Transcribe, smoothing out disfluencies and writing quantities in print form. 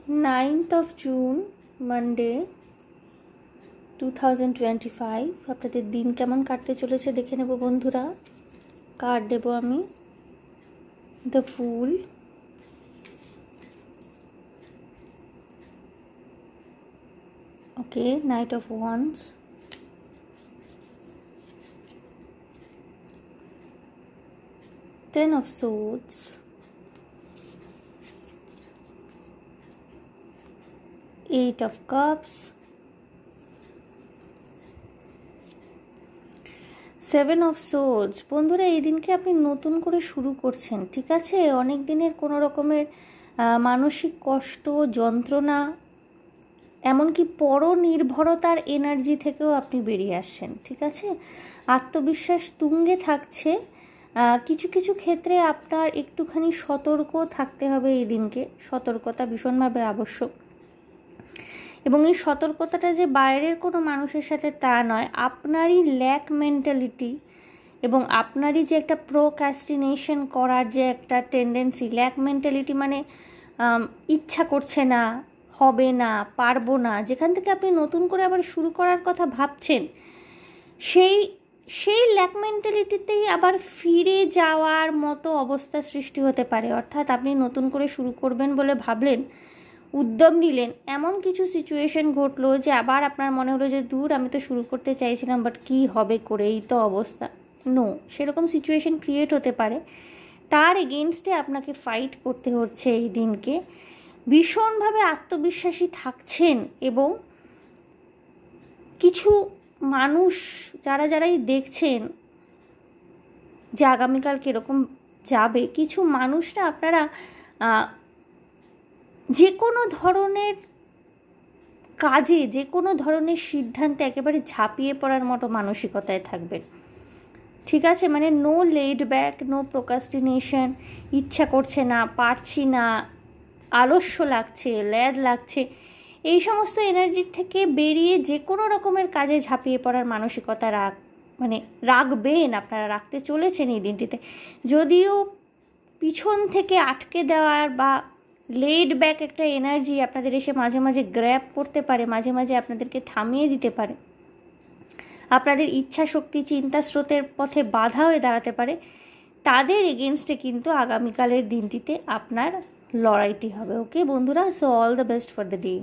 9th of June, Monday 2025 আপনাদের দিন কেমন কাটতে চলেছে দেখে নেব বন্ধুরা। কার্ড দেব আমি। The full, okay, night of wands, ten of swords, eight of cups, seven of swords. বন্ধুরা, এই দিনকে আপনি নতুন করে শুরু করছেন, ঠিক আছে? অনেক দিনের কোনো রকমের মানসিক কষ্ট, যন্ত্রণা, এমনকি পরনির্ভরতার এনার্জি থেকেও আপনি বেরিয়ে আসছেন, ঠিক আছে? আত্মবিশ্বাস তুঙ্গে থাকছে। কিছু কিছু ক্ষেত্রে আপনার একটুখানি সতর্ক থাকতে হবে এই দিনকে। সতর্কতা ভীষণভাবে আবশ্যক। এবং এই সতর্কতাটা যে বাইরের কোনো মানুষের সাথে তা নয়, আপনারই ল্যাক মেন্টালিটি এবং আপনারই যে একটা প্রোক্রাস্টিনেশন করার যে একটা টেন্ডেন্সি। ল্যাক মেন্টালিটি মানে ইচ্ছা করছে না, হবে না, পারবো না, যেখান থেকে আপনি নতুন করে আবার শুরু করার কথা ভাবছেন, সেই ল্যাক মেন্টালিটিতেই আবার ফিরে যাওয়ার মতো অবস্থা সৃষ্টি হতে পারে। অর্থাৎ আপনি নতুন করে শুরু করবেন বলে ভাবলেন, উদ্যম নিলেন, এমন কিছু সিচুয়েশন ঘটলো যে আবার আপনার মনে হলো যে দূর, আমি তো শুরু করতে চাইছিলাম, বাট কী হবে করে, এই তো অবস্থা। নো, সেরকম সিচুয়েশন ক্রিয়েট হতে পারে। তার এগেনস্টে আপনাকে ফাইট করতে হচ্ছে এই দিনকে। ভীষণভাবে আত্মবিশ্বাসী থাকছেন এবং কিছু মানুষ যারাই দেখছেন যে আগামীকাল কীরকম যাবে, কিছু মানুষরা আপনারা যে কোনো ধরনের কাজে, যে কোনো ধরনের সিদ্ধান্তে একেবারে ঝাঁপিয়ে পড়ার মতো মানসিকতায় থাকবেন, ঠিক আছে? মানে no laid back, no procrastination, ইচ্ছা করছে না, পারছি না, আলস্য লাগছে, ল্যাদ লাগছে, এই সমস্ত এনার্জির থেকে বেরিয়ে যে কোনো রকমের কাজে ঝাঁপিয়ে পড়ার মানসিকতা রাখবেন, আপনারা রাখতে চলেছেন এই দিনটিতে। যদিও পিছন থেকে আটকে দেওয়ার বা লেড ব্যাক একটা এনার্জি আপনাদের এসে মাঝে মাঝে গ্র্যাব করতে পারে, মাঝে মাঝে আপনাদেরকে থামিয়ে দিতে পারে, আপনাদের ইচ্ছা শক্তি, চিন্তা স্রোতের পথে বাধা হয়ে দাঁড়াতে পারে, তাদের এগেনস্টে কিন্তু আগামীকালের দিনটিতে আপনার লড়াইটি হবে। ওকে বন্ধুরা, so all the best for the day.